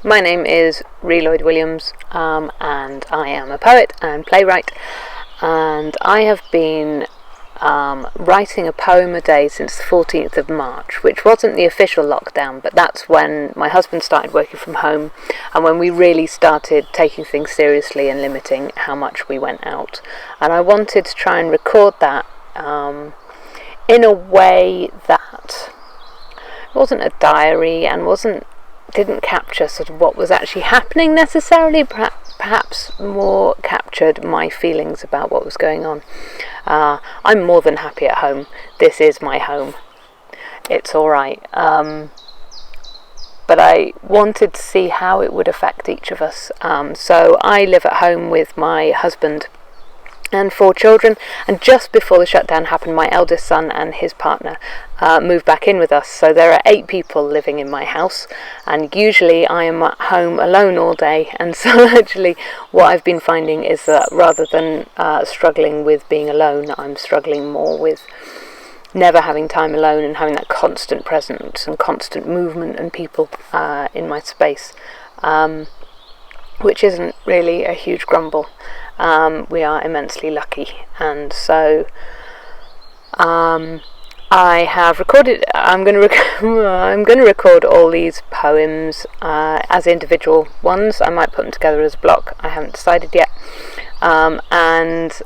My name is Rhi Lloyd-Williams, and I am a poet and playwright, and I have been writing a poem a day since the 14th of March, which wasn't the official lockdown, but that's when my husband started working from home and when we really started taking things seriously and limiting how much we went out. And I wanted to try and record that in a way that wasn't a diary and didn't capture sort of what was actually happening necessarily, perhaps more captured my feelings about what was going on. I'm more than happy at home. This is my home. It's alright. But I wanted to see how it would affect each of us. So I live at home with my husband and 4 children, and just before the shutdown happened, my eldest son and his partner moved back in with us. So there are 8 people living in my house, and usually I am at home alone all day. And so actually what I've been finding is that rather than struggling with being alone, I'm struggling more with never having time alone and having that constant presence and constant movement and people in my space, which isn't really a huge grumble. We are immensely lucky, and so I have recorded. I'm going to record all these poems as individual ones. I might put them together as a block. I haven't decided yet, and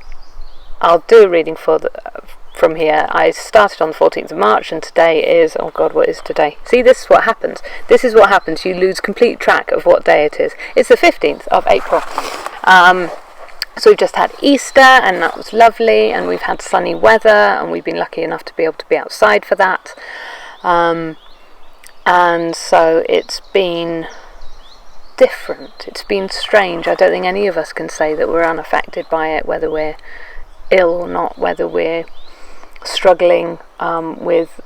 I'll do a reading from here. I started on the 14th of March, and today is, oh God, what is today? See, this is what happens. This is what happens. You lose complete track of what day it is. It's the 15th of April. So we've just had Easter, and that was lovely, and we've had sunny weather, and we've been lucky enough to be able to be outside for that. And so it's been different. It's been strange. I don't think any of us can say that we're unaffected by it, whether we're ill or not, whether we're struggling with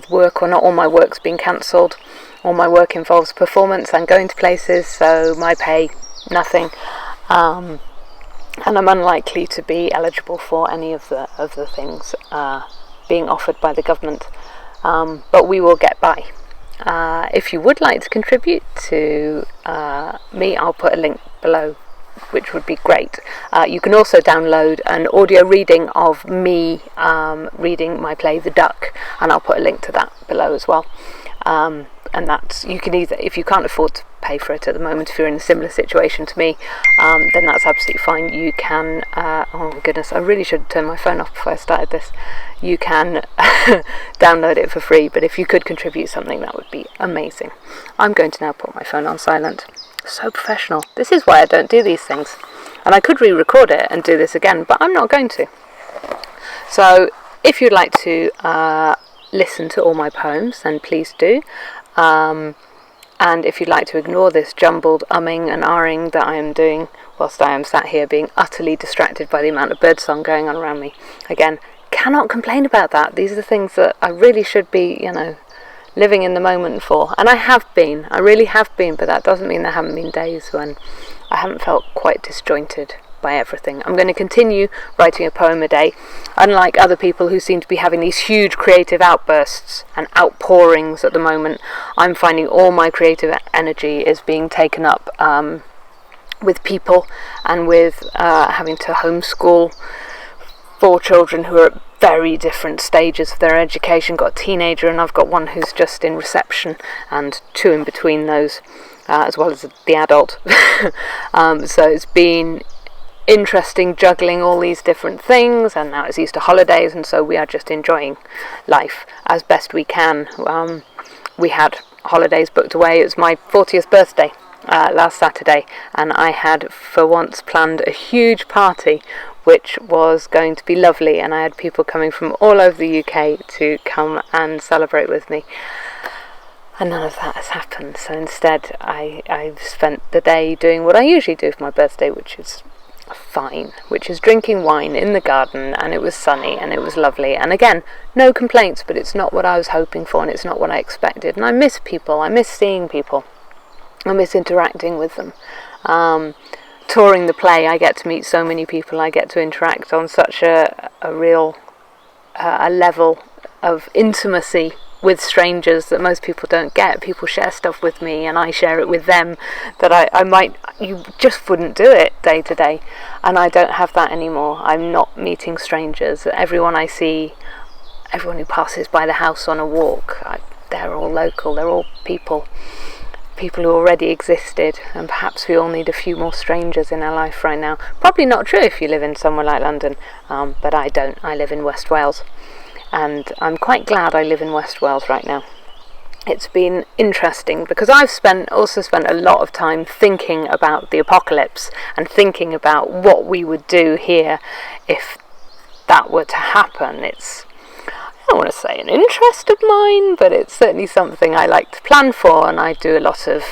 work or not. All my work's been cancelled. All my work involves performance and going to places, so my pay, nothing. And I'm unlikely to be eligible for any of the things being offered by the government, but we will get by. If you would like to contribute to me, I'll put a link below, which would be great. You can also download an audio reading of me reading my play The Duck, and I'll put a link to that below as well. And that's, you can either, if you can't afford to pay for it at the moment, if you're in a similar situation to me, then that's absolutely fine. You can, oh my goodness, I really should have turned my phone off before I started this. You can download it for free, but if you could contribute something, that would be amazing. I'm going to now put my phone on silent. So professional. This is why I don't do these things. And I could re-record it and do this again, but I'm not going to. So if you'd like to listen to all my poems, then please do. And if you'd like to ignore this jumbled umming and ahhing that I am doing whilst I am sat here being utterly distracted by the amount of birdsong going on around me, again, cannot complain about that. These are the things that I really should be, living in the moment for. And I have been. I really have been, but that doesn't mean there haven't been days when I haven't felt quite disjointed by everything. I'm going to continue writing a poem a day, unlike other people who seem to be having these huge creative outbursts and outpourings at the moment. I'm finding all my creative energy is being taken up with people and with having to homeschool 4 children who are at very different stages of their education. Got a teenager, and I've got one who's just in reception, and 2 in between those, as well as the adult. So it's been interesting juggling all these different things, and now it's Easter holidays, and so we are just enjoying life as best we can. We had holidays booked away. It was my 40th birthday last Saturday, and I had for once planned a huge party which was going to be lovely, and I had people coming from all over the UK to come and celebrate with me. And none of that has happened, so instead I've spent the day doing what I usually do for my birthday, which is fine, which is drinking wine in the garden, and it was sunny and it was lovely, and again, no complaints, but it's not what I was hoping for, and it's not what I expected. And I miss people, I miss seeing people, I miss interacting with them. Touring the play, I get to meet so many people, I get to interact on such a real a level of intimacy with strangers that most people don't get. People share stuff with me and I share it with them that you just wouldn't do it day to day, and I don't have that anymore. I'm not meeting strangers. Everyone I see, everyone who passes by the house on a walk, they're all local, they're all people who already existed, and perhaps we all need a few more strangers in our life right now. Probably not true if you live in somewhere like London, but I don't. I live in West Wales, and I'm quite glad I live in West Wales right now. It's been interesting because I've also spent a lot of time thinking about the apocalypse and thinking about what we would do here if that were to happen. It's, I don't want to say an interest of mine, but it's certainly something I like to plan for, and I do a lot of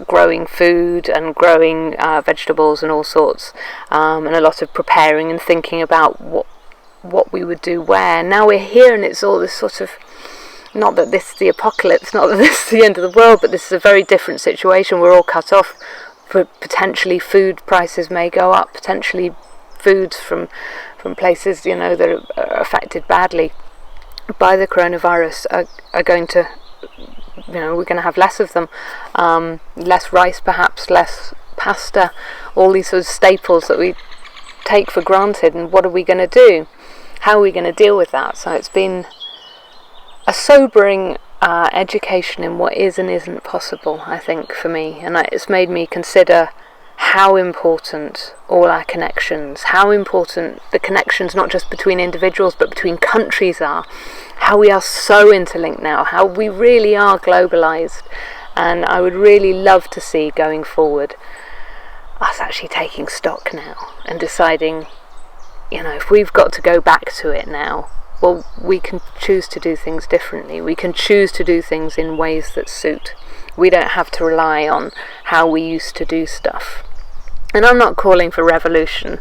growing food and growing vegetables and all sorts, and a lot of preparing and thinking about what we would do where. Now we're here and it's all this sort of, not that this is the apocalypse, not that this is the end of the world, but this is a very different situation. We're all cut off. Potentially food prices may go up, potentially foods from places that are affected badly by the coronavirus are going to, we're going to have less of them, less rice perhaps, less pasta, all these sort of staples that we take for granted. And what are we going to do? How are we going to deal with that? So it's been a sobering education in what is and isn't possible, I think, for me, and it's made me consider how important all our connections, how important the connections not just between individuals but between countries are, how we are so interlinked now, how we really are globalized. And I would really love to see going forward us actually taking stock now and deciding, if we've got to go back to it now, well, we can choose to do things differently. We can choose to do things in ways that suit. We don't have to rely on how we used to do stuff. And I'm not calling for revolution.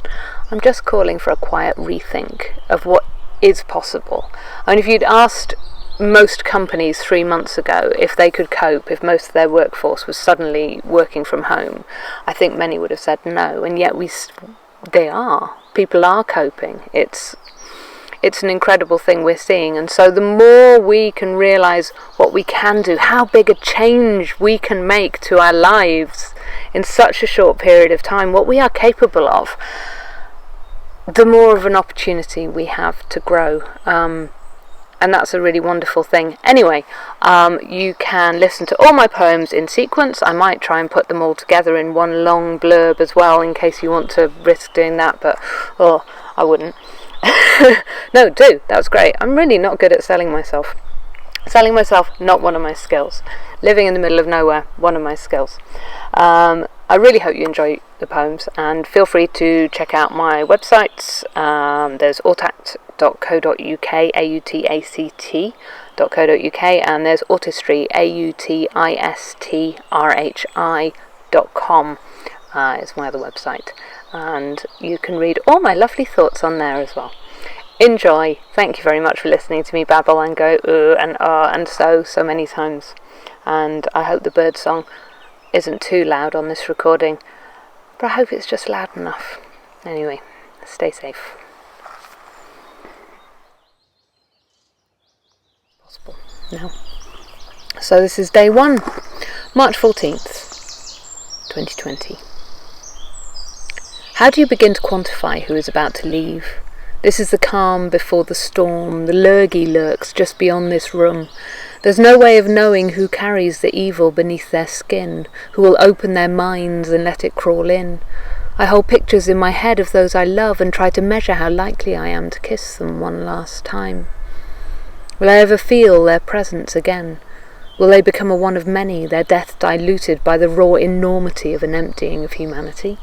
I'm just calling for a quiet rethink of what is possible. And if you'd asked most companies 3 months ago if they could cope if most of their workforce was suddenly working from home, I think many would have said no. And yet they are. People are coping. It's an incredible thing we're seeing. And so the more we can realise what we can do, how big a change we can make to our lives in such a short period of time, what we are capable of, the more of an opportunity we have to grow. And that's a really wonderful thing. Anyway, you can listen to all my poems in sequence. I might try and put them all together in one long blurb as well, in case you want to risk doing that, but I wouldn't. No, do. That's great. I'm really not good at selling myself. Selling myself, not one of my skills. Living in the middle of nowhere, one of my skills. I really hope you enjoy the poems, and feel free to check out my websites. There's autact.co.uk, autact.co.uk, and there's autistry, autistrhi.com is my other website. And you can read all my lovely thoughts on there as well. Enjoy. Thank you very much for listening to me babble and go and and so many times. And I hope the bird song isn't too loud on this recording, but I hope it's just loud enough. Anyway, stay safe. Possible. No. So this is day 1, March 14th, 2020. How do you begin to quantify who is about to leave? This is the calm before the storm. The lurgy lurks just beyond this room. There's no way of knowing who carries the evil beneath their skin, who will open their minds and let it crawl in. I hold pictures in my head of those I love and try to measure how likely I am to kiss them one last time. Will I ever feel their presence again? Will they become a one of many, their death diluted by the raw enormity of an emptying of humanity?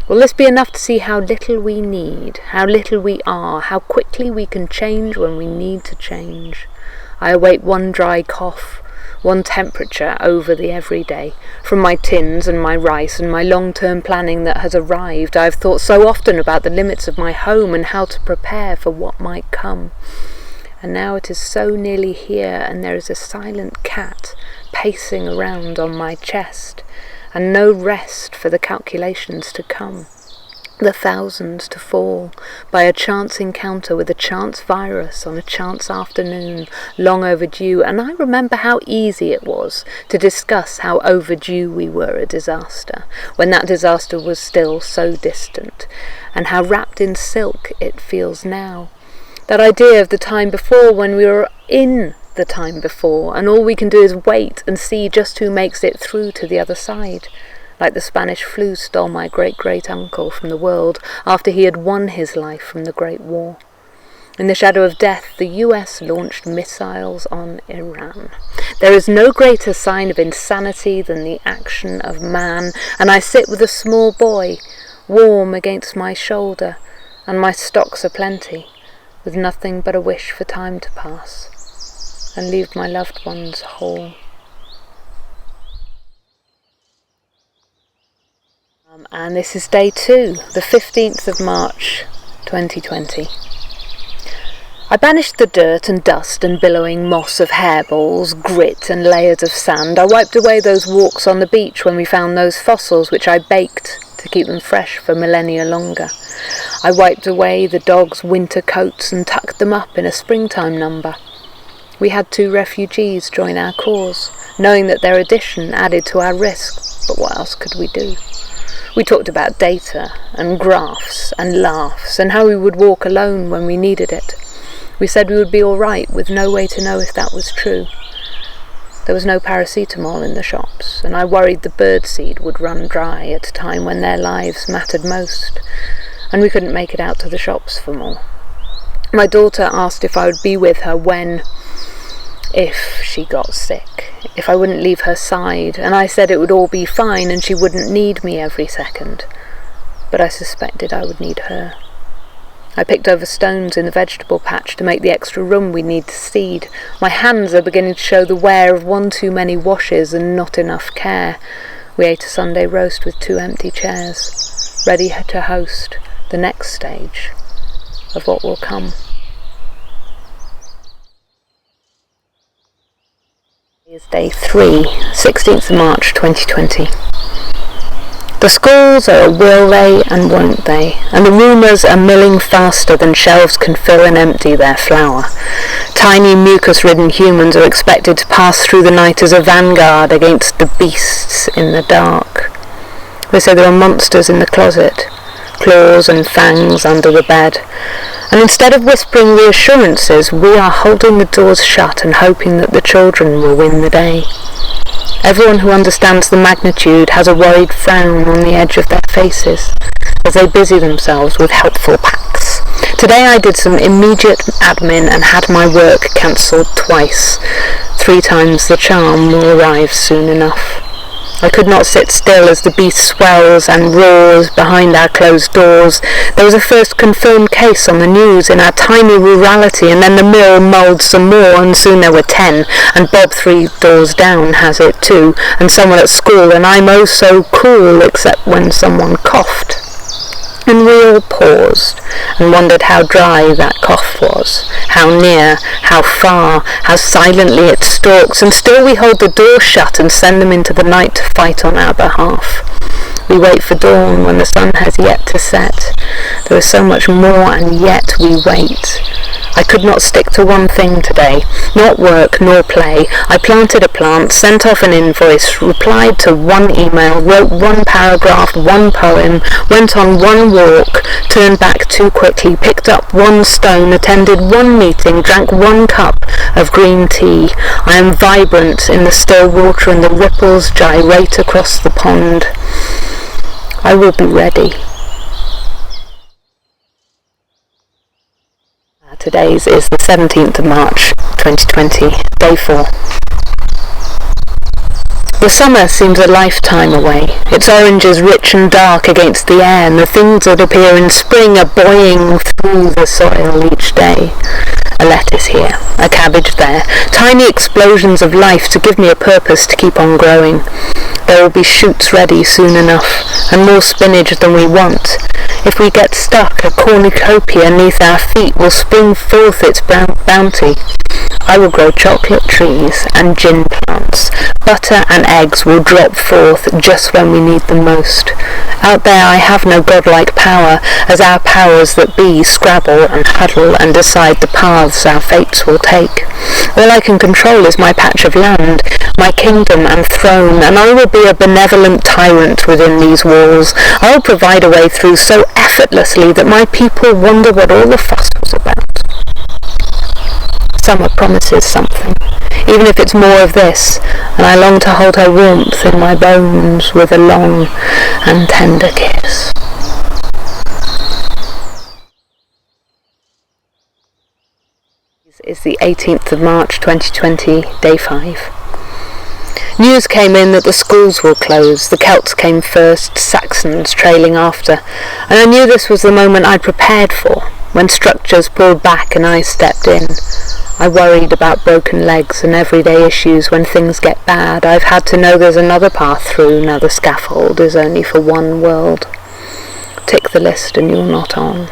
Will this be enough to see how little we need, how little we are, how quickly we can change when we need to change? I await one dry cough, one temperature over the everyday. From my tins and my rice and my long-term planning that has arrived, I have thought so often about the limits of my home and how to prepare for what might come. And now it is so nearly here, and there is a silent cat pacing around on my chest, and no rest for the calculations to come. the thousands to fall by a chance encounter with a chance virus on a chance afternoon, long overdue, and I remember how easy it was to discuss how overdue we were a disaster, when that disaster was still so distant, and how wrapped in silk it feels now. That idea of the time before, when we were in the time before, and all we can do is wait and see just who makes it through to the other side. Like the Spanish flu stole my great-great-uncle from the world after he had won his life from the Great War. In the shadow of death, the US launched missiles on Iran. There is no greater sign of insanity than the action of man, and I sit with a small boy, warm against my shoulder, and my stocks are plenty, with nothing but a wish for time to pass, and leave my loved ones whole. And this is day 2, the 15th of March, 2020. I banished the dirt and dust and billowing moss of hairballs, grit and layers of sand. I wiped away those walks on the beach when we found those fossils which I baked to keep them fresh for millennia longer. I wiped away the dogs' winter coats and tucked them up in a springtime number. We had 2 refugees join our cause, knowing that their addition added to our risk, but what else could we do? We talked about data and graphs and laughs and how we would walk alone when we needed it. We said we would be all right with no way to know if that was true. There was no paracetamol in the shops, and I worried the birdseed would run dry at a time when their lives mattered most, and we couldn't make it out to the shops for more. My daughter asked if I would be with her if she got sick, if I wouldn't leave her side, and I said it would all be fine and she wouldn't need me every second. But I suspected I would need her. I picked over stones in the vegetable patch to make the extra room we need to seed. My hands are beginning to show the wear of one too many washes and not enough care. We ate a Sunday roast with 2 empty chairs, ready to host the next stage of what will come. Is day 3, 16th of March 2020. The schools are a will they and won't they, and the rumours are milling faster than shelves can fill and empty their flour. Tiny mucus-ridden humans are expected to pass through the night as a vanguard against the beasts in the dark. They say there are monsters in the closet, claws and fangs under the bed, and instead of whispering reassurances, we are holding the doors shut and hoping that the children will win the day. Everyone who understands the magnitude has a worried frown on the edge of their faces as they busy themselves with helpful packs. Today I did some immediate admin and had my work cancelled twice. 3 times the charm will arrive soon enough. I could not sit still as the beast swells and roars behind our closed doors. There was a first confirmed case on the news in our tiny rurality, and then the mill mulled some more, and soon there were 10, and Bob 3 doors down has it too, and someone at school, and I'm oh so cool, except when someone coughed. And we all paused and wondered how dry that cough was, how near, how far, how silently it stalks, and still we hold the door shut and send them into the night to fight on our behalf. We wait for dawn when the sun has yet to set. There is so much more, and yet we wait. I could not stick to one thing today, not work nor play. I planted a plant, sent off an invoice, replied to 1 email, wrote 1 paragraph, 1 poem, went on 1 walk, turned back too quickly, picked up 1 stone, attended 1 meeting, drank 1 cup of green tea. I am vibrant in the still water and the ripples gyrate across the pond. I will be ready. Today's is the 17th of March 2020, day 4. The summer seems a lifetime away. Its orange is rich and dark against the air, and the things that appear in spring are buoying through the soil each day. A lettuce here, a cabbage there, tiny explosions of life to give me a purpose to keep on growing. There will be shoots ready soon enough, and more spinach than we want. If we get stuck, a cornucopia neath our feet will spring forth its bounty. I will grow chocolate trees and gin plants. Butter and eggs will drop forth just when we need them most. Out there I have no godlike power, as our powers that be scrabble and huddle and decide the paths our fates will take. All I can control is my patch of land, my kingdom and throne, and I will be a benevolent tyrant within these walls. I will provide a way through so effortlessly that my people wonder what all the fuss was about. Summer promises something, even if it's more of this, and I long to hold her warmth in my bones with a long and tender kiss. It's the 18th of March 2020, day 5. News came in that the schools will close. The Celts came first, Saxons trailing after, and I knew this was the moment I'd prepared for, when structures pulled back and I stepped in. I worried about broken legs and everyday issues when things get bad. I've had to know there's another path through, now the scaffold is only for one world. Tick the list and you're not on.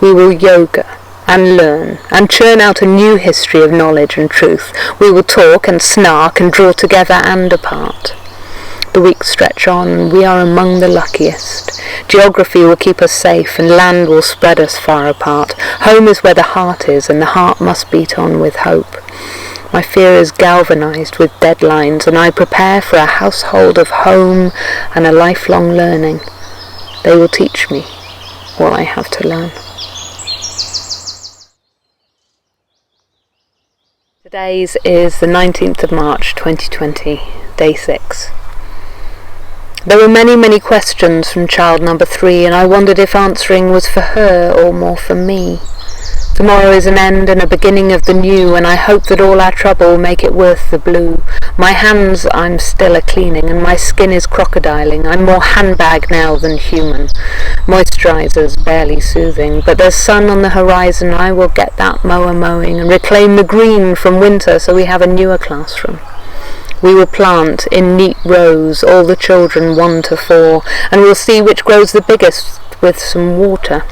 We will yoga and learn and churn out a new history of knowledge and truth. We will talk and snark and draw together and apart. The weeks stretch on and we are among the luckiest. Geography will keep us safe and land will spread us far apart. Home is where the heart is and the heart must beat on with hope. My fear is galvanized with deadlines and I prepare for a household of home and a lifelong learning. They will teach me all I have to learn. Today's is the 19th of March 2020, day 6. There were many questions from child number 3 and I wondered if answering was for her or more for me. Tomorrow is an end and a beginning of the new and I hope that all our trouble will make it worth the blue. My hands I'm still a-cleaning and my skin is crocodiling. I'm more handbag now than human. Moisturizer's barely soothing, but there's sun on the horizon. I will get that mower mowing and reclaim the green from winter so we have a newer classroom. We will plant in neat rows all the children 1 to 4 and we'll see which grows the biggest with some water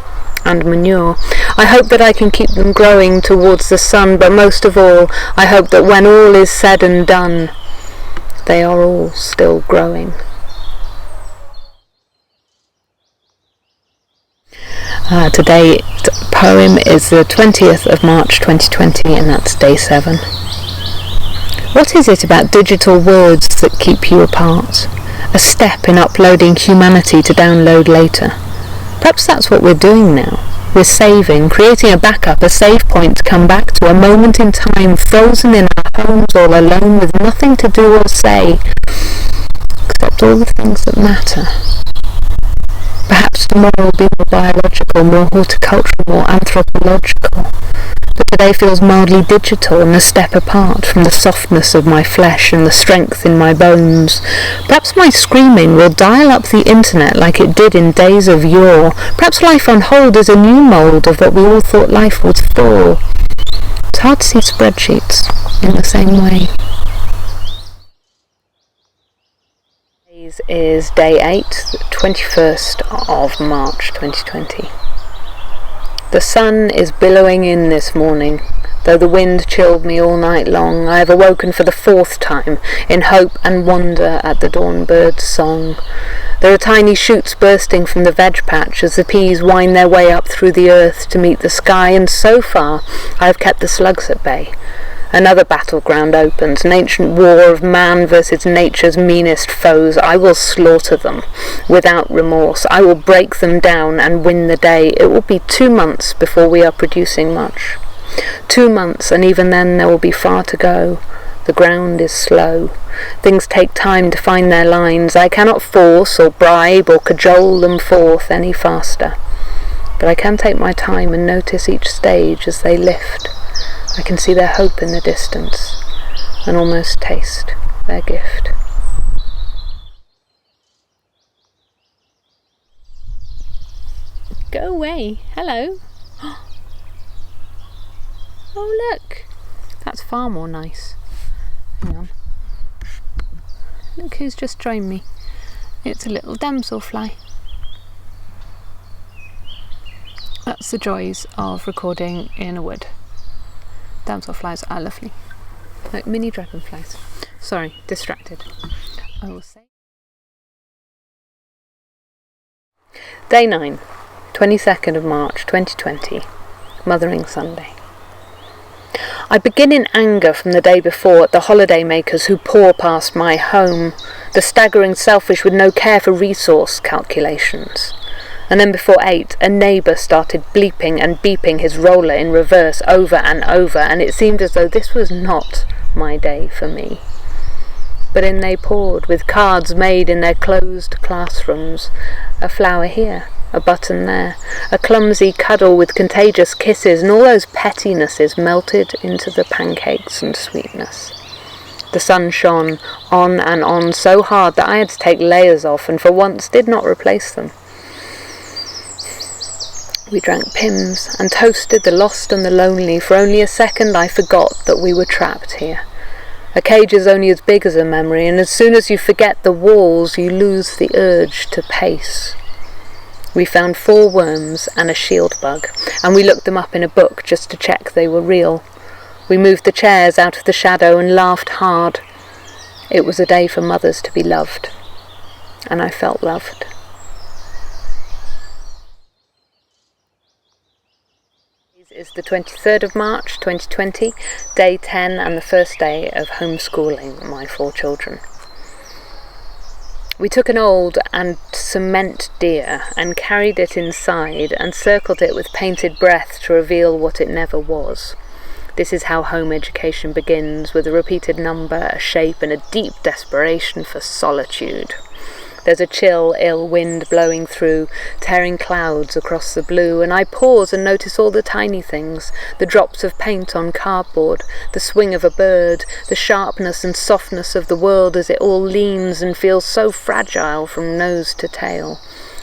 and manure. I hope that I can keep them growing towards the sun, but most of all I hope that when all is said and done they are all still growing. Today's poem is the 20th of March 2020 and that's day 7. What is it about digital words that keep you apart? A step in uploading humanity to download later. Perhaps that's what we're doing now. We're saving, creating a backup, a save point to come back to, a moment in time frozen in our homes all alone with nothing to do or say, except all the things that matter. Perhaps tomorrow will be more biological, more horticultural, more anthropological. But today feels mildly digital and a step apart from the softness of my flesh and the strength in my bones. Perhaps my screaming will dial up the internet like it did in days of yore. Perhaps life on hold is a new mould of what we all thought life was for. It's hard to see spreadsheets in the same way. Today's is day 8, 21st of March 2020. The sun is billowing in this morning. Though the wind chilled me all night long, I have awoken for the 4th time, in hope and wonder at the dawn bird's song. There are tiny shoots bursting from the veg patch as the peas wind their way up through the earth to meet the sky, and so far I have kept the slugs at bay. Another battleground opens, an ancient war of man versus nature's meanest foes. I will slaughter them without remorse. I will break them down and win the day. It will be 2 months before we are producing much. 2 months, and even then there will be far to go. The ground is slow. Things take time to find their lines. I cannot force or bribe or cajole them forth any faster. But I can take my time and notice each stage as they lift. I can see their hope in the distance and almost taste their gift. Go away. Hello. Oh look, that's far more nice. Hang on. Look who's just joined me. It's a little damselfly. That's the joys of recording in a wood. Damselflies are lovely. Like mini dragonflies. Sorry, distracted. I will say. Day 9, 22nd of March 2020, Mothering Sunday. I begin in anger from the day before at the holiday makers who pour past my home, the staggering selfish with no care for resource calculations. And then before 8, a neighbour started bleeping and beeping his roller in reverse over and over, and it seemed as though this was not my day for me. But in they poured, with cards made in their closed classrooms, a flower here, a button there, a clumsy cuddle with contagious kisses, and all those pettinesses melted into the pancakes and sweetness. The sun shone on and on so hard that I had to take layers off, and for once did not replace them. We drank Pimm's and toasted the lost and the lonely. For only a second I forgot that we were trapped here. A cage is only as big as a memory, and as soon as you forget the walls, you lose the urge to pace. We found 4 worms and a shield bug, and we looked them up in a book just to check they were real. We moved the chairs out of the shadow and laughed hard. It was a day for mothers to be loved, and I felt loved. Is the 23rd of March 2020, day 10 and the first day of homeschooling my 4 children. We took an old and cement deer and carried it inside and circled it with painted breath to reveal what it never was. This is how home education begins, with a repeated number, a shape, and a deep desperation for solitude. There's a chill, ill wind blowing through, tearing clouds across the blue, and I pause and notice all the tiny things, the drops of paint on cardboard, the swing of a bird, the sharpness and softness of the world as it all leans and feels so fragile from nose to tail.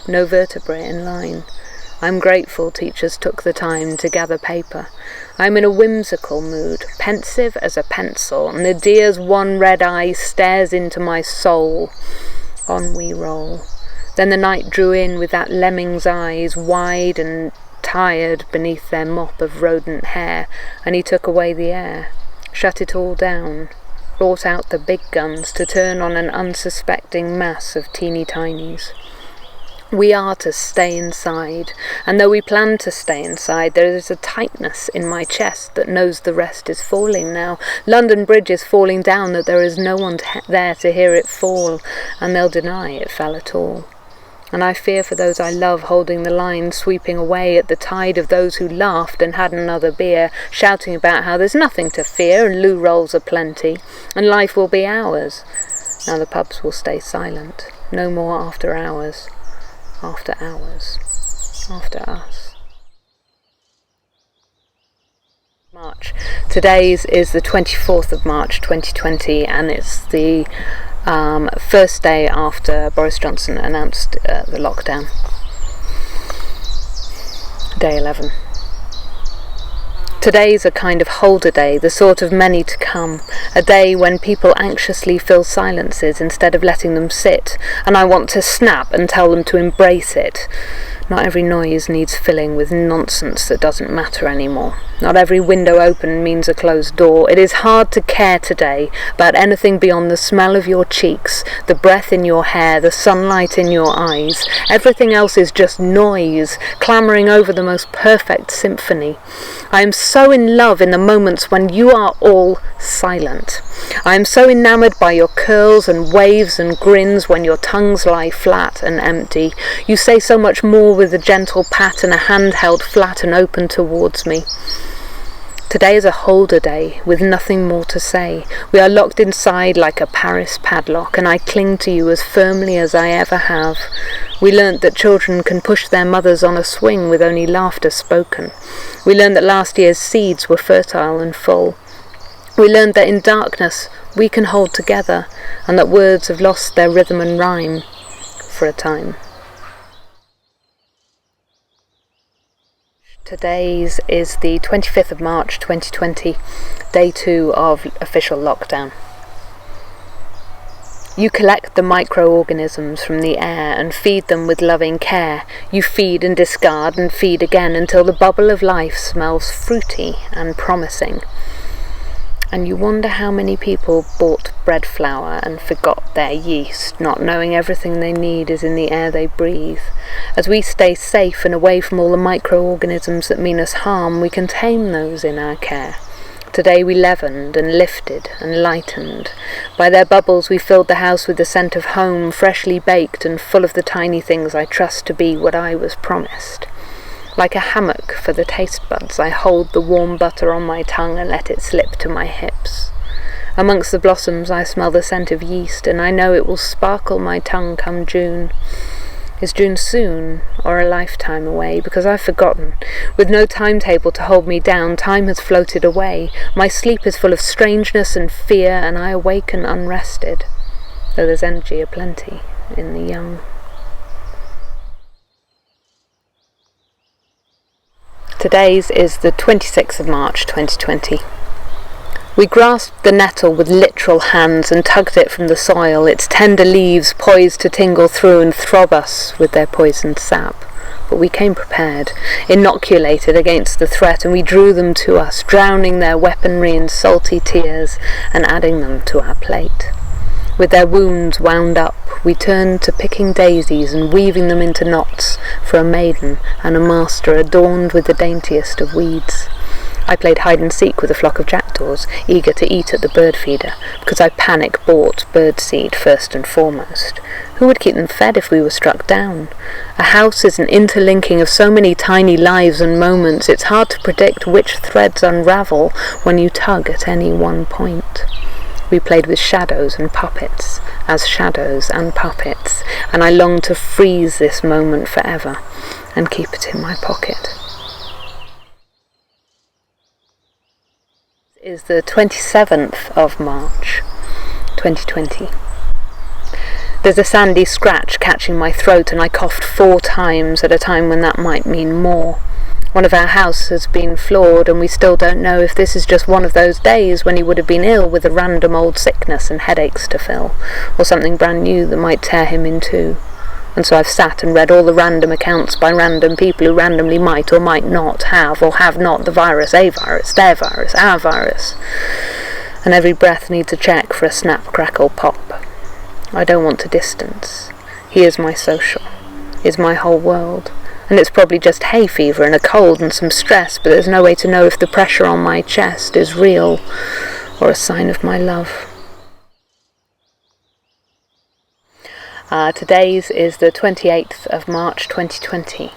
No vertebrae in line. I'm grateful teachers took the time to gather paper. I'm in a whimsical mood, pensive as a pencil, and the deer's one red eye stares into my soul. On we roll. Then the night drew in with that lemming's eyes, wide and tired beneath their mop of rodent hair, and he took away the air, shut it all down, brought out the big guns to turn on an unsuspecting mass of teeny tinies. We are to stay inside, and though we plan to stay inside, there is a tightness in my chest that knows the rest is falling now. London Bridge is falling down, that there is no one there to hear it fall, and they'll deny it fell at all. And I fear for those I love holding the line, sweeping away at the tide of those who laughed and had another beer, shouting about how there's nothing to fear and loo rolls are plenty, and life will be ours. Now the pubs will stay silent, no more after hours. After hours, after us. March. Today's is the 24th of March 2020, and it's the first day after Boris Johnson announced the lockdown. Day 11. Today's a kind of holder day, the sort of many to come, a day when people anxiously fill silences instead of letting them sit, and I want to snap and tell them to embrace it. Not every noise needs filling with nonsense that doesn't matter anymore. Not every window open means a closed door. It is hard to care today about anything beyond the smell of your cheeks, the breath in your hair, the sunlight in your eyes. Everything else is just noise, clamouring over the most perfect symphony. I am so in love in the moments when you are all silent. I am so enamoured by your curls and waves and grins when your tongues lie flat and empty. You say so much more with a gentle pat and a hand held flat and open towards me. Today is a holder day, with nothing more to say. We are locked inside like a Paris padlock, and I cling to you as firmly as I ever have. We learnt that children can push their mothers on a swing with only laughter spoken. We learned that last year's seeds were fertile and full. We learned that in darkness we can hold together, and that words have lost their rhythm and rhyme for a time. Today's is the 25th of March 2020, day 2 of official lockdown. You collect the microorganisms from the air and feed them with loving care. You feed and discard and feed again until the bubble of life smells fruity and promising. And you wonder how many people bought bread flour and forgot their yeast, not knowing everything they need is in the air they breathe. As we stay safe and away from all the microorganisms that mean us harm, we can tame those in our care. Today we leavened and lifted and lightened. By their bubbles we filled the house with the scent of home, freshly baked and full of the tiny things I trust to be what I was promised. Like a hammock for the taste buds, I hold the warm butter on my tongue and let it slip to my hips. Amongst the blossoms I smell the scent of yeast, and I know it will sparkle my tongue come June. Is June soon, or a lifetime away? Because I've forgotten. With no timetable to hold me down, time has floated away. My sleep is full of strangeness and fear, and I awaken unrested, though there's energy aplenty in the young. Today's is the 26th of March 2020. We grasped the nettle with literal hands and tugged it from the soil, its tender leaves poised to tingle through and throb us with their poisoned sap. But we came prepared, inoculated against the threat, and we drew them to us, drowning their weaponry in salty tears and adding them to our plate. With their wounds wound up, we turned to picking daisies and weaving them into knots for a maiden and a master adorned with the daintiest of weeds. I played hide-and-seek with a flock of jackdaws, eager to eat at the bird feeder, because I panic-bought birdseed first and foremost. Who would keep them fed if we were struck down? A house is an interlinking of so many tiny lives and moments, it's hard to predict which threads unravel when you tug at any one point. We played with shadows and puppets, as shadows and puppets, and I longed to freeze this moment forever and keep it in my pocket. It is the 27th of March, 2020. There's a sandy scratch catching my throat and I coughed 4 times at a time when that might mean more. One of our houses has been floored and we still don't know if this is just one of those days when he would have been ill with a random old sickness and headaches to fill, or something brand new that might tear him in two. And so I've sat and read all the random accounts by random people who randomly might or might not have or have not the virus, a virus, their virus, our virus. And every breath needs a check for a snap, crackle, pop. I don't want to distance. He is my social, is my whole world. And it's probably just hay fever and a cold and some stress, but there's no way to know if the pressure on my chest is real or a sign of my love. Today's is the 28th of March 2020.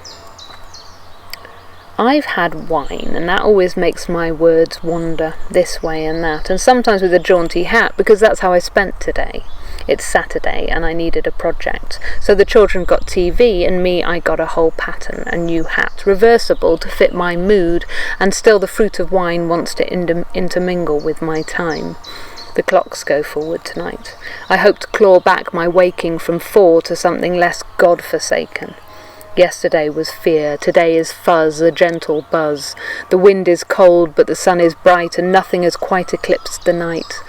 I've had wine, and that always makes my words wander this way and that, and sometimes with a jaunty hat, because that's how I spent today. It's Saturday, and I needed a project. So the children got TV, and me, I got a whole pattern, a new hat, reversible to fit my mood, and still the fruit of wine wants to intermingle with my time. The clocks go forward tonight. I hope to claw back my waking from 4 to something less God-forsaken. Yesterday was fear, today is fuzz, a gentle buzz. The wind is cold, but the sun is bright, and nothing has quite eclipsed the night.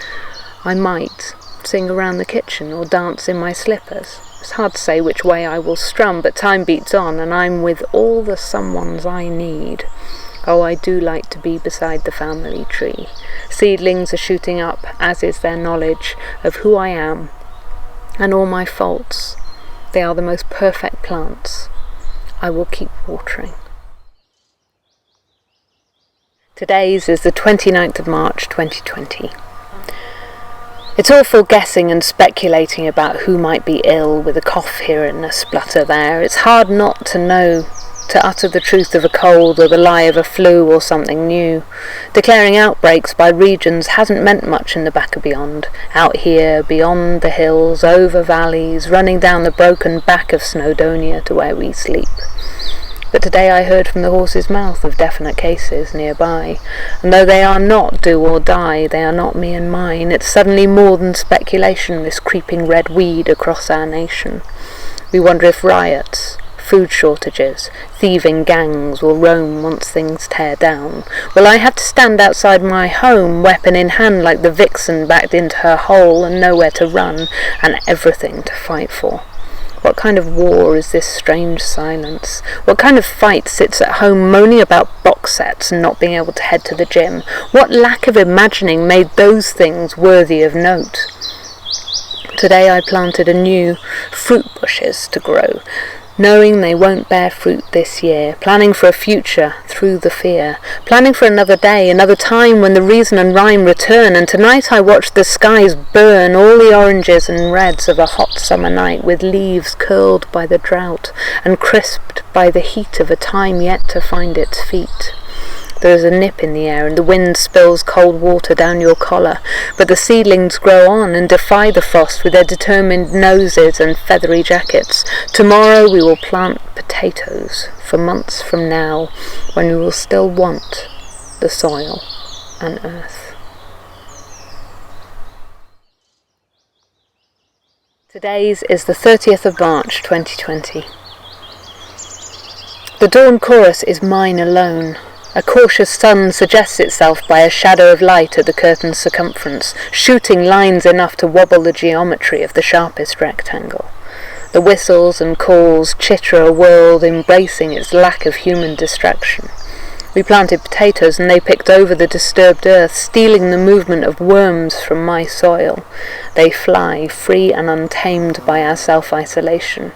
I might sing around the kitchen or dance in my slippers. It's hard to say which way I will strum, but time beats on, and I'm with all the someones I need. Oh, I do like to be beside the family tree. Seedlings are shooting up, as is their knowledge of who I am and all my faults. They are the most perfect plants. I will keep watering. Today's is the 29th of March 2020. It's awful guessing and speculating about who might be ill with a cough here and a splutter there. It's hard not to know, to utter the truth of a cold or the lie of a flu or something new. Declaring outbreaks by regions hasn't meant much in the back of beyond. Out here, beyond the hills, over valleys, running down the broken back of Snowdonia to where we sleep. But today I heard from the horse's mouth of definite cases nearby, and though they are not do or die, they are not me and mine. It's suddenly more than speculation, this creeping red weed across our nation. We wonder if riots, food shortages, thieving gangs will roam once things tear down. Will I have to stand outside my home, weapon in hand like the vixen backed into her hole, and nowhere to run, and everything to fight for? What kind of war is this strange silence? What kind of fight sits at home moaning about box sets and not being able to head to the gym? What lack of imagining made those things worthy of note? Today I planted anew fruit bushes to grow, knowing they won't bear fruit this year, planning for a future through the fear, planning for another day, another time when the reason and rhyme return, and tonight I watch the skies burn all the oranges and reds of a hot summer night, with leaves curled by the drought and crisped by the heat of a time yet to find its feet. There is a nip in the air, and the wind spills cold water down your collar, but the seedlings grow on and defy the frost with their determined noses and feathery jackets. Tomorrow we will plant potatoes for months from now, when we will still want the soil and earth. Today's is the 30th of March 2020. The dawn chorus is mine alone. A cautious sun suggests itself by a shadow of light at the curtain's circumference, shooting lines enough to wobble the geometry of the sharpest rectangle. The whistles and calls chitter a world embracing its lack of human distraction. We planted potatoes and they picked over the disturbed earth, stealing the movement of worms from my soil. They fly, free and untamed by our self-isolation.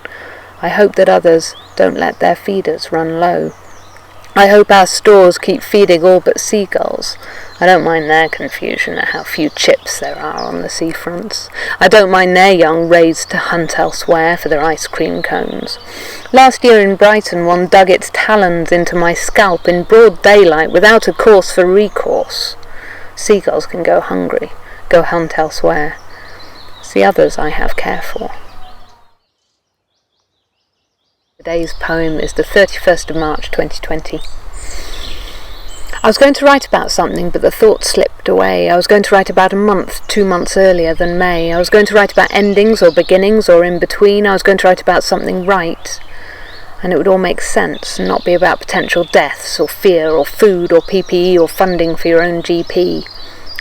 I hope that others don't let their feeders run low. I hope our stores keep feeding all but seagulls. I don't mind their confusion at how few chips there are on the seafronts. I don't mind their young raised to hunt elsewhere for their ice cream cones. Last year in Brighton, one dug its talons into my scalp in broad daylight without a cause for recourse. Seagulls can go hungry, go hunt elsewhere. It's the others I have care for. Today's poem is the 31st of March 2020. I was going to write about something, but the thought slipped away. I was going to write about a month, 2 months earlier than May. I was going to write about endings or beginnings or in between. I was going to write about something right, and it would all make sense and not be about potential deaths or fear or food or PPE or funding for your own GP.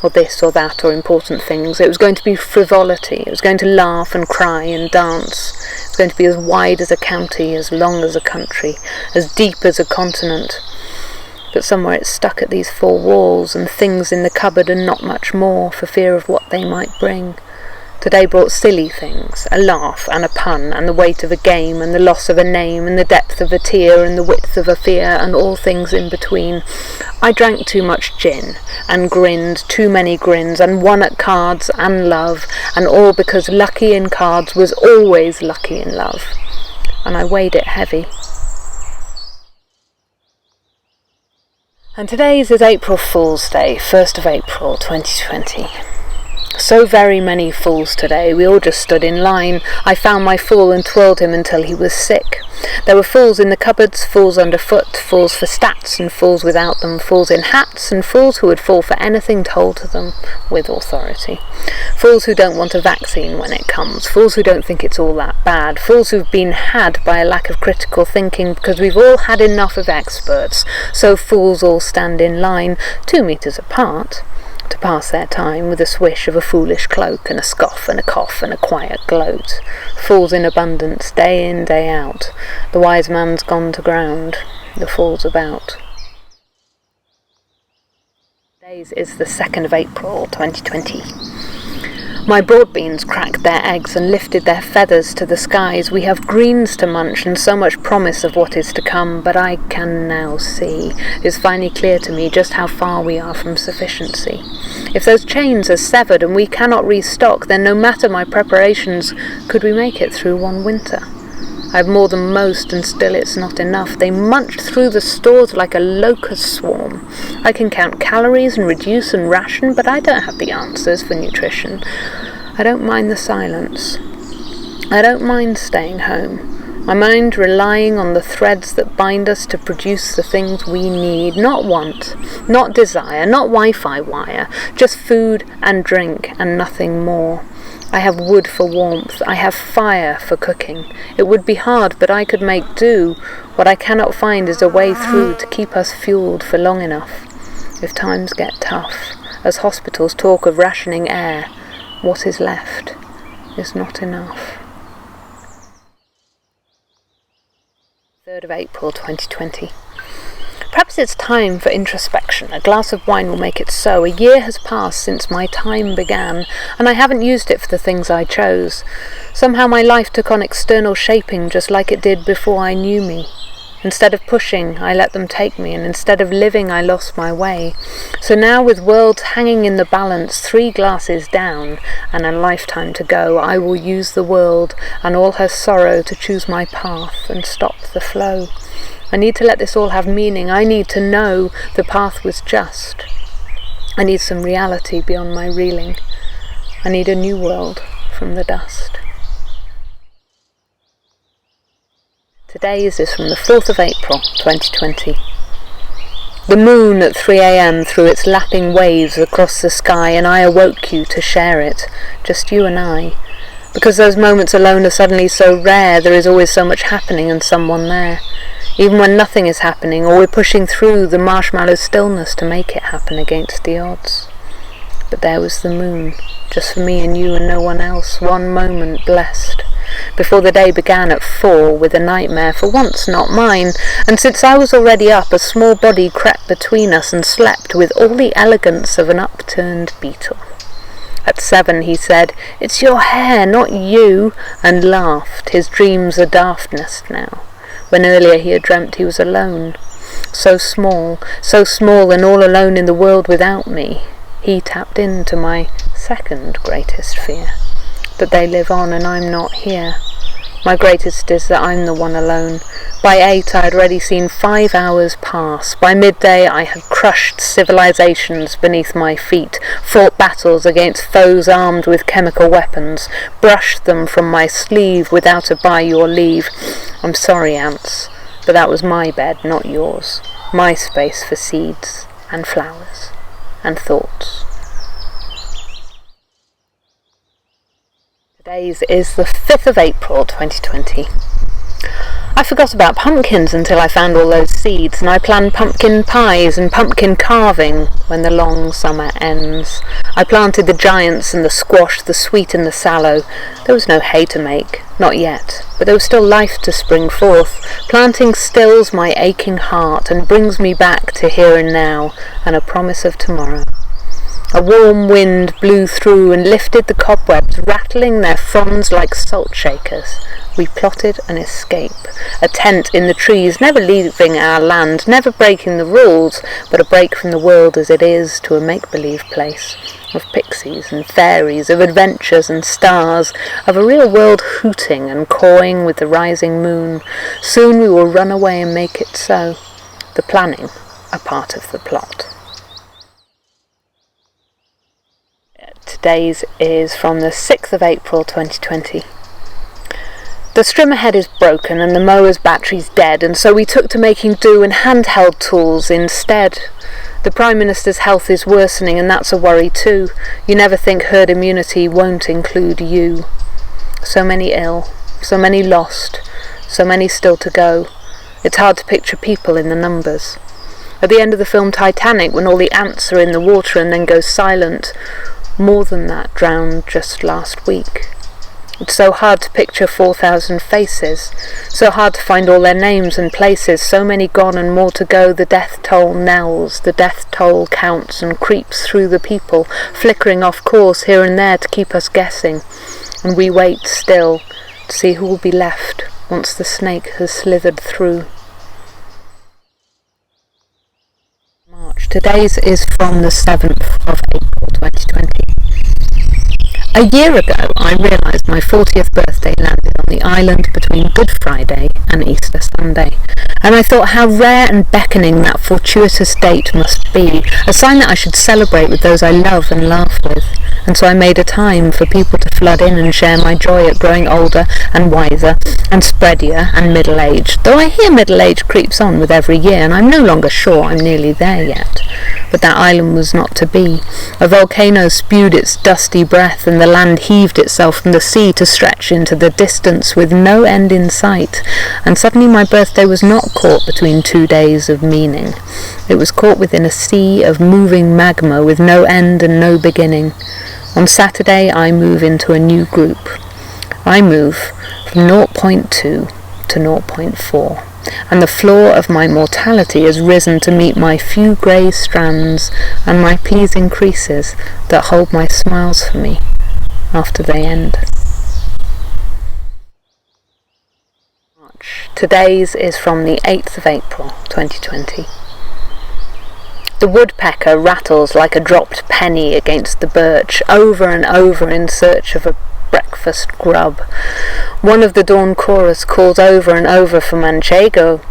Or this or that or important things. It was going to be frivolity. It was going to laugh and cry and dance. It was going to be as wide as a county, as long as a country, as deep as a continent. But somewhere it's stuck at these four walls, and things in the cupboard and not much more, for fear of what they might bring. Today brought silly things, a laugh and a pun, and the weight of a game, and the loss of a name, and the depth of a tear, and the width of a fear, and all things in between. I drank too much gin, and grinned too many grins, and won at cards and love, and all because lucky in cards was always lucky in love. And I weighed it heavy. And today's is April Fool's Day, 1st of April 2020. So very many fools today, we all just stood in line. I found my fool and twirled him until he was sick. There were fools in the cupboards, fools underfoot, fools for stats and fools without them, fools in hats and fools who would fall for anything told to them with authority. Fools who don't want a vaccine when it comes, fools who don't think it's all that bad, fools who've been had by a lack of critical thinking because we've all had enough of experts, so fools all stand in line, 2 meters apart, to pass their time with a swish of a foolish cloak and a scoff and a cough and a quiet gloat. Fools in abundance, day in, day out. The wise man's gone to ground, the fool's about. Today's is the 2nd of April 2020. My broad beans cracked their eggs and lifted their feathers to the skies. We have greens to munch and so much promise of what is to come, but I can now see. It is finally clear to me just how far we are from sufficiency. If those chains are severed and we cannot restock, then no matter my preparations, could we make it through one winter? I have more than most, and still it's not enough. They munched through the stores like a locust swarm. I can count calories and reduce and ration, but I don't have the answers for nutrition. I don't mind the silence. I don't mind staying home. I mind relying on the threads that bind us to produce the things we need, not want, not desire, not Wi-Fi wire, just food and drink and nothing more. I have wood for warmth, I have fire for cooking. It would be hard, but I could make do. What I cannot find is a way through to keep us fueled for long enough. If times get tough, as hospitals talk of rationing air, what is left is not enough. 3rd of April 2020. Perhaps it's time for introspection. A glass of wine will make it so. A year has passed since my time began, and I haven't used it for the things I chose. Somehow my life took on external shaping just like it did before I knew me. Instead of pushing, I let them take me, and instead of living, I lost my way. So now, with worlds hanging in the balance, 3 glasses down, and a lifetime to go, I will use the world and all her sorrow to choose my path and stop the flow. I need to let this all have meaning. I need to know the path was just. I need some reality beyond my reeling. I need a new world from the dust. Today's is from the 4th of April 2020. The moon at 3 a.m. threw its lapping waves across the sky, and I awoke you to share it, just you and I. Because those moments alone are suddenly so rare, there is always so much happening and someone there. Even when nothing is happening, or we're pushing through the marshmallow stillness to make it happen against the odds. But there was the moon, just for me and you and no one else, one moment blessed. Before the day began at 4 with a nightmare, for once not mine, and since I was already up, a small body crept between us and slept with all the elegance of an upturned beetle. At 7 he said, "It's your hair, not you," and laughed. His dreams are daftness now, when earlier he had dreamt he was alone. So small and all alone in the world without me. He tapped into my second greatest fear, that they live on and I'm not here. My greatest is that I'm the one alone. By 8 I had already seen 5 hours pass. By midday I had crushed civilizations beneath my feet, fought battles against foes armed with chemical weapons, brushed them from my sleeve without a by your leave. I'm sorry, ants, but that was my bed, not yours. My space for seeds and flowers and thoughts. Today's is the 5th of April 2020. I forgot about pumpkins until I found all those seeds, and I planned pumpkin pies and pumpkin carving when the long summer ends. I planted the giants and the squash, the sweet and the sallow. There was no hay to make, not yet, but there was still life to spring forth. Planting stills my aching heart and brings me back to here and now and a promise of tomorrow. A warm wind blew through and lifted the cobwebs, rattling their fronds like salt shakers. We plotted an escape, a tent in the trees, never leaving our land, never breaking the rules, but a break from the world as it is to a make-believe place, of pixies and fairies, of adventures and stars, of a real world hooting and cawing with the rising moon. Soon we will run away and make it so. The planning, a part of the plot. Today's is from the 6th of April 2020. The strimmer head is broken and the mower's battery's dead, and so we took to making do in handheld tools instead. The Prime Minister's health is worsening, and that's a worry too. You never think herd immunity won't include you. So many ill, so many lost, so many still to go. It's hard to picture people in the numbers. At the end of the film Titanic, when all the ants are in the water and then go silent, more than that drowned just last week. It's so hard to picture 4,000 faces, so hard to find all their names and places, so many gone and more to go. The death toll knells, the death toll counts and creeps through the people, flickering off course here and there to keep us guessing. And we wait still to see who will be left once the snake has slithered through. March. Today's is from the 7th of April 2020. A year ago, I realised my 40th birthday landed on the island between Good Friday and Easter Sunday, and I thought how rare and beckoning that fortuitous date must be, a sign that I should celebrate with those I love and laugh with, and so I made a time for people to flood in and share my joy at growing older and wiser and spreadier and middle-aged, though I hear middle age creeps on with every year, and I'm no longer sure I'm nearly there yet. But that island was not to be. A volcano spewed its dusty breath, and the land heaved itself from the sea to stretch into the distance with no end in sight, and suddenly my birthday was not caught between 2 days of meaning. It was caught within a sea of moving magma with no end and no beginning. On Saturday I move into a new group. I move from 0.2 to 0.4, and the floor of my mortality has risen to meet my few grey strands and my pleasing creases that hold my smiles for me after they end. Today's is from the 8th of April 2020. The woodpecker rattles like a dropped penny against the birch, over and over in search of a breakfast grub. One of the dawn chorus calls over and over for manchego.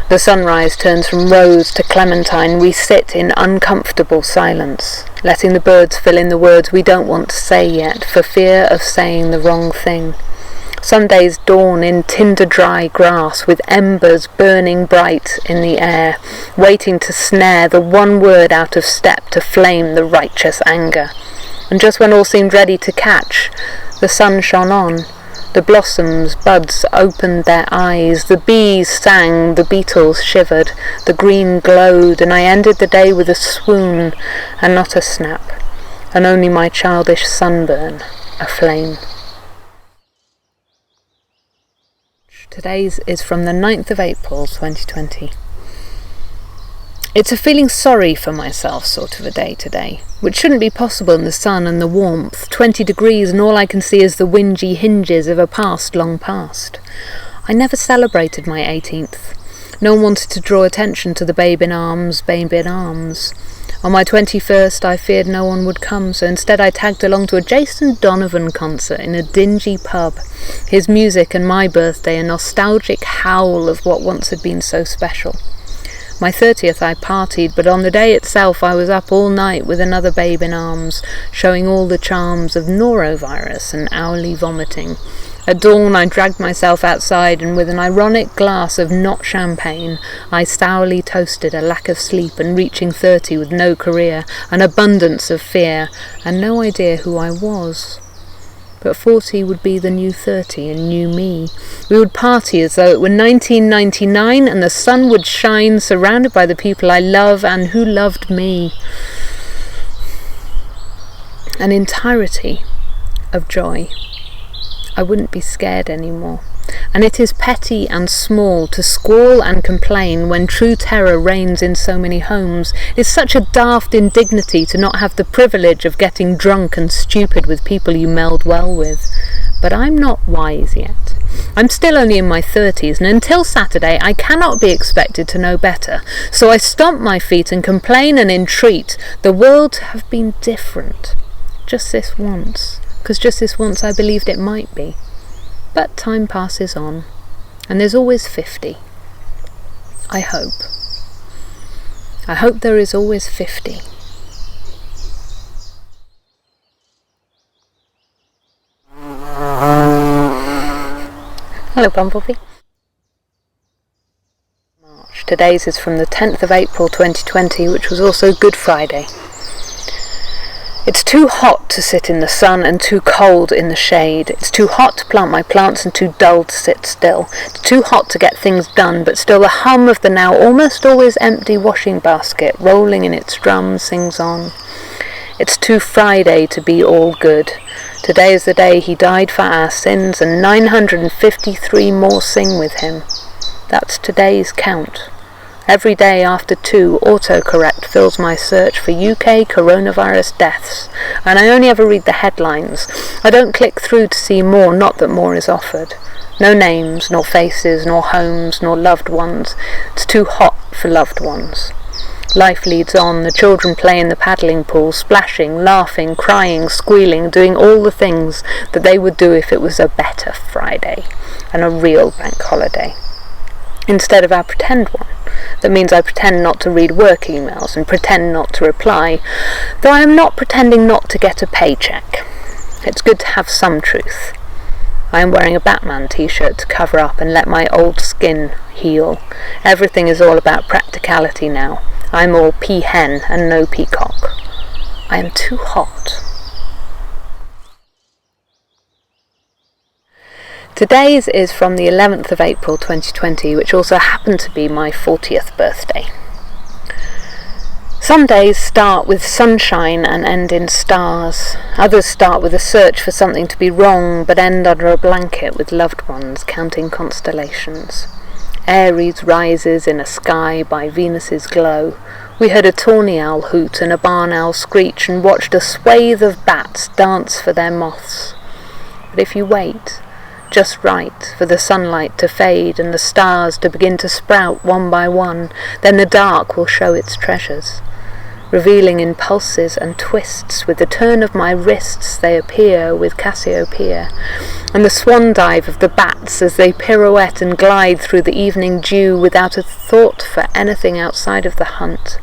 The sunrise turns from rose to clementine. We sit in uncomfortable silence, letting the birds fill in the words we don't want to say yet, for fear of saying the wrong thing. Some days dawn in tinder-dry grass, with embers burning bright in the air, waiting to snare the one word out of step to flame the righteous anger. And just when all seemed ready to catch, the sun shone on. The blossoms' buds opened their eyes, the bees sang, the beetles shivered, the green glowed, and I ended the day with a swoon and not a snap, and only my childish sunburn aflame. Today's is from the 9th of April 2020. It's a feeling sorry for myself sort of a day today, which shouldn't be possible in the sun and the warmth, 20 degrees, and all I can see is the whingy hinges of a past long past. I never celebrated my 18th. No one wanted to draw attention to the babe in arms, babe in arms. On my 21st I feared no one would come, so instead I tagged along to a Jason Donovan concert in a dingy pub. His music and my birthday a nostalgic howl of what once had been so special. My 30th I partied, but on the day itself I was up all night with another babe in arms, showing all the charms of norovirus and hourly vomiting. At dawn I dragged myself outside, and with an ironic glass of not champagne I sourly toasted a lack of sleep and reaching 30 with no career, an abundance of fear, and no idea who I was. But 40 would be the new 30 and new me. We would party as though it were 1999 and the sun would shine, surrounded by the people I love and who loved me. An entirety of joy. I wouldn't be scared anymore. And it is petty and small to squall and complain when true terror reigns in so many homes. It is such a daft indignity to not have the privilege of getting drunk and stupid with people you meld well with. But I'm not wise yet. I'm still only in my 30s, and until Saturday I cannot be expected to know better. So I stomp my feet and complain and entreat the world to have been different. Just this once. Because just this once I believed it might be. But time passes on, and there's always 50. I hope. I hope there is always 50. Hello, Bumblebee. March. Today's is from the 10th of April 2020, which was also Good Friday. It's too hot to sit in the sun and too cold in the shade. It's too hot to plant my plants and too dull to sit still. It's too hot to get things done, but still the hum of the now almost always empty washing basket rolling in its drum sings on. It's too Friday to be all good. Today is the day he died for our sins, and 953 more sing with him. That's today's count. Every day after 2, autocorrect fills my search for UK coronavirus deaths, and I only ever read the headlines. I don't click through to see more, not that more is offered. No names, nor faces, nor homes, nor loved ones. It's too hot for loved ones. Life leads on. The children play in the paddling pool, splashing, laughing, crying, squealing, doing all the things that they would do if it was a better Friday and a real bank holiday, instead of our pretend one. That means I pretend not to read work emails and pretend not to reply, though I am not pretending not to get a paycheck. It's good to have some truth. I am wearing a Batman t-shirt to cover up and let my old skin heal. Everything is all about practicality now. I'm all peahen and no peacock. I am too hot. Today's is from the 11th of April 2020, which also happened to be my 40th birthday. Some days start with sunshine and end in stars. Others start with a search for something to be wrong, but end under a blanket with loved ones counting constellations. Aries rises in a sky by Venus's glow. We heard a tawny owl hoot and a barn owl screech and watched a swathe of bats dance for their moths. But if you wait, just right, for the sunlight to fade and the stars to begin to sprout one by one, then the dark will show its treasures. Revealing in pulses and twists, with the turn of my wrists they appear with Cassiopeia, and the swan dive of the bats as they pirouette and glide through the evening dew without a thought for anything outside of the hunt.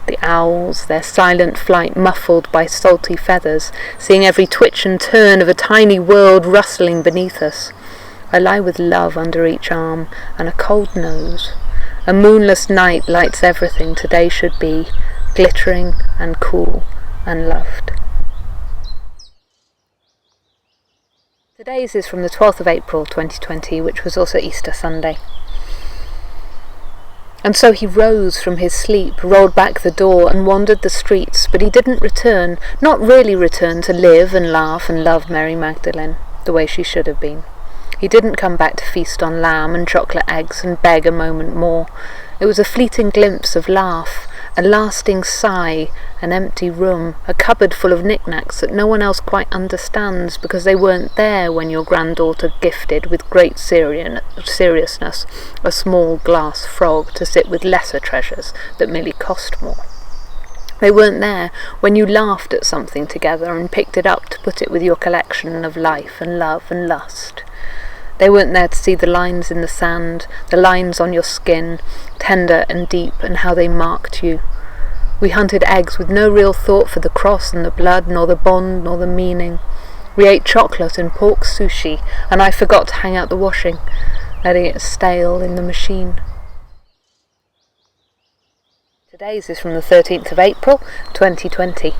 The owls, their silent flight muffled by salty feathers, seeing every twitch and turn of a tiny world rustling beneath us. I lie with love under each arm and a cold nose. A moonless night lights everything today should be, glittering and cool and loved. Today's is from the 12th of April 2020, which was also Easter Sunday. And so he rose from his sleep, rolled back the door and wandered the streets, but he didn't return, not really return to live and laugh and love Mary Magdalene, the way she should have been. He didn't come back to feast on lamb and chocolate eggs and beg a moment more. It was a fleeting glimpse of laugh, a lasting sigh, an empty room, a cupboard full of knickknacks that no one else quite understands because they weren't there when your granddaughter gifted with great seriousness a small glass frog to sit with lesser treasures that merely cost more. They weren't there when you laughed at something together and picked it up to put it with your collection of life and love and lust. They weren't there to see the lines in the sand, the lines on your skin, tender and deep, and how they marked you. We hunted eggs with no real thought for the cross and the blood, nor the bond, nor the meaning. We ate chocolate and pork sushi, and I forgot to hang out the washing, letting it stale in the machine. Today's is from the 13th of April, 2020.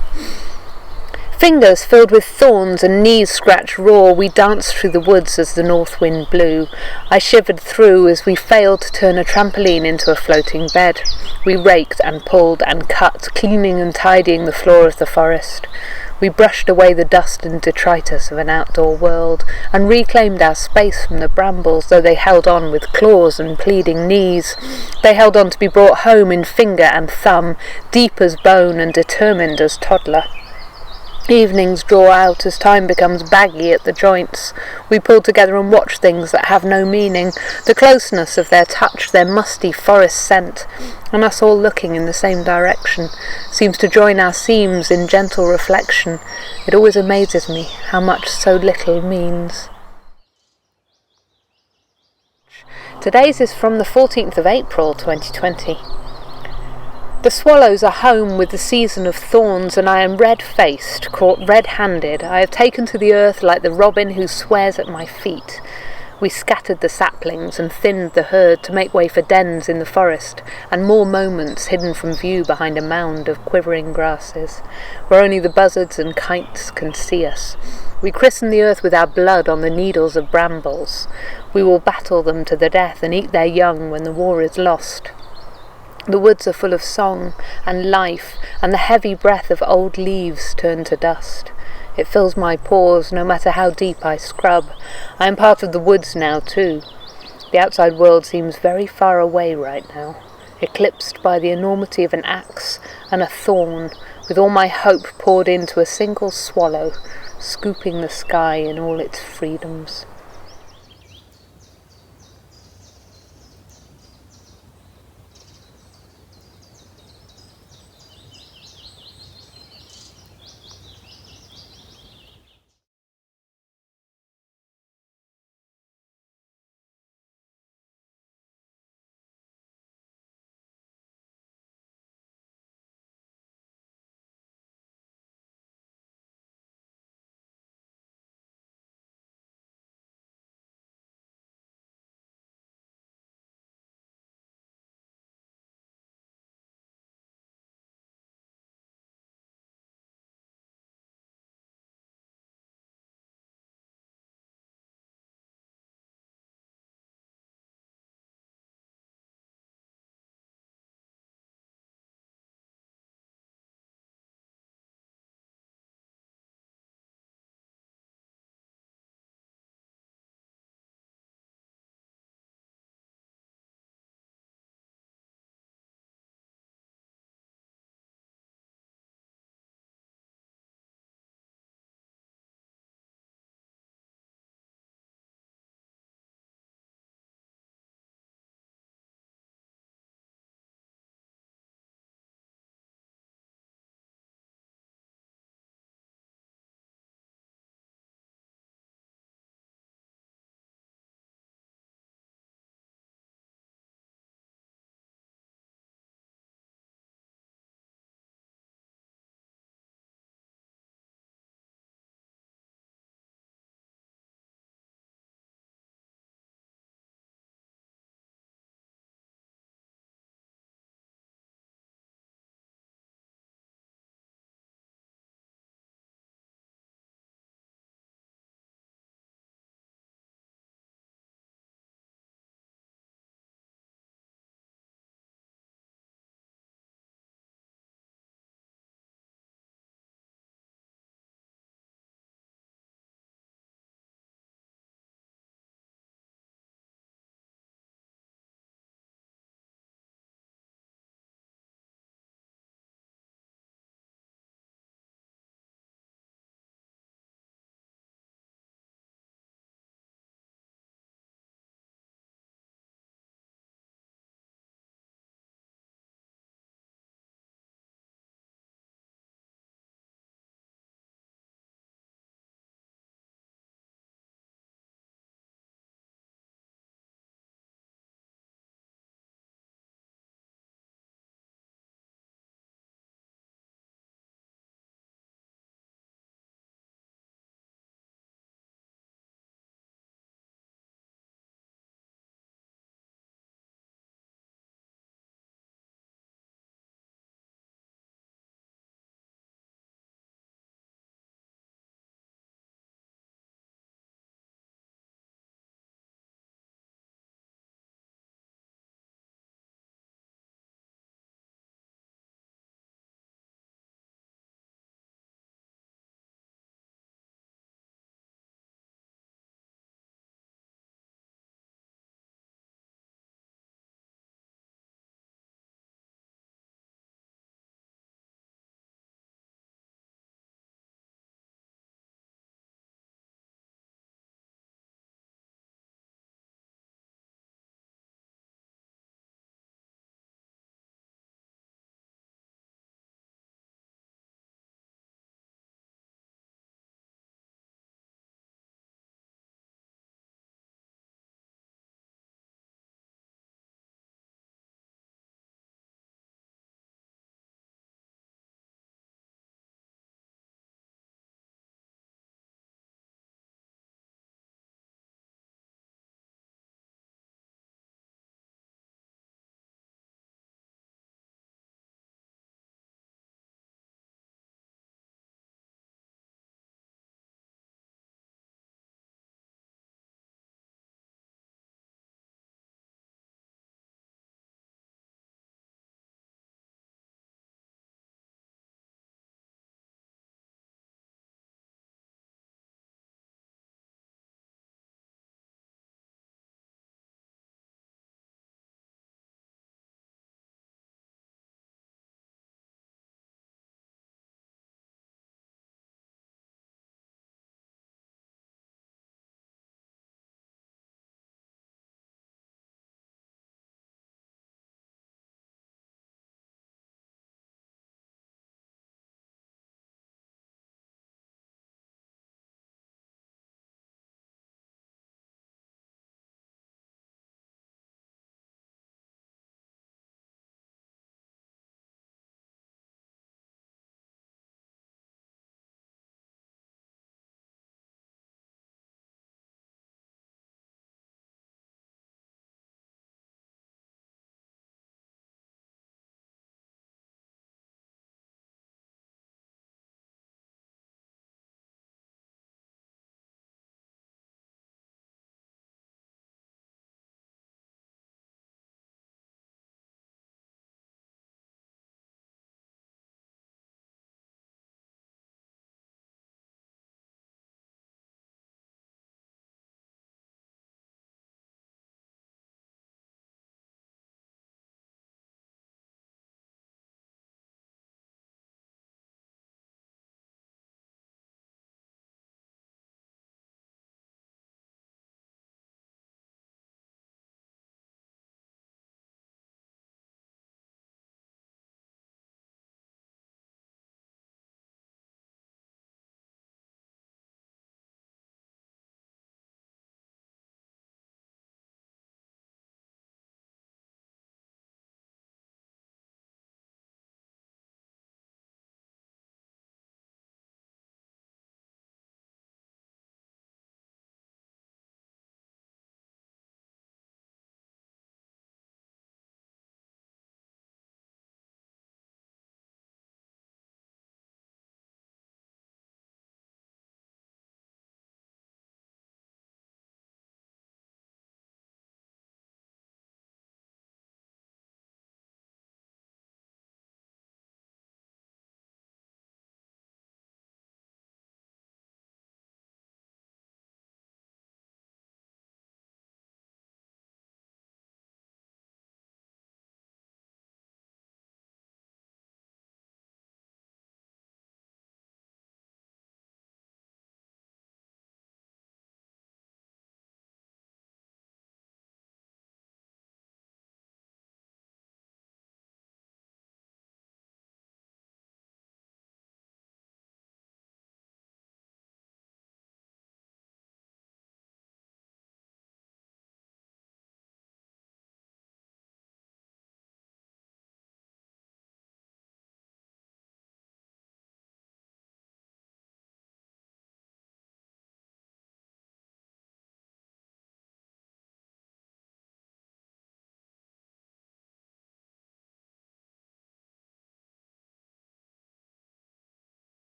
Fingers filled with thorns and knees scratched raw, we danced through the woods as the north wind blew. I shivered through as we failed to turn a trampoline into a floating bed. We raked and pulled and cut, cleaning and tidying the floor of the forest. We brushed away the dust and detritus of an outdoor world, and reclaimed our space from the brambles, though they held on with claws and pleading knees. They held on to be brought home in finger and thumb, deep as bone and determined as toddler. Evenings draw out as time becomes baggy at the joints. We pull together and watch things that have no meaning, the closeness of their touch, their musty forest scent, and us all looking in the same direction seems to join our seams in gentle reflection. It always amazes me how much so little means. Today's is from the 14th of April 2020. The swallows are home with the season of thorns, and I am red-faced, caught red-handed. I have taken to the earth like the robin who swears at my feet. We scattered the saplings and thinned the herd to make way for dens in the forest, and more moments hidden from view behind a mound of quivering grasses, where only the buzzards and kites can see us. We christen the earth with our blood on the needles of brambles. We will battle them to the death and eat their young when the war is lost. The woods are full of song and life, and the heavy breath of old leaves turn to dust. It fills my pores no matter how deep I scrub. I am part of the woods now too. The outside world seems very far away right now, eclipsed by the enormity of an axe and a thorn, with all my hope poured into a single swallow, scooping the sky in all its freedoms.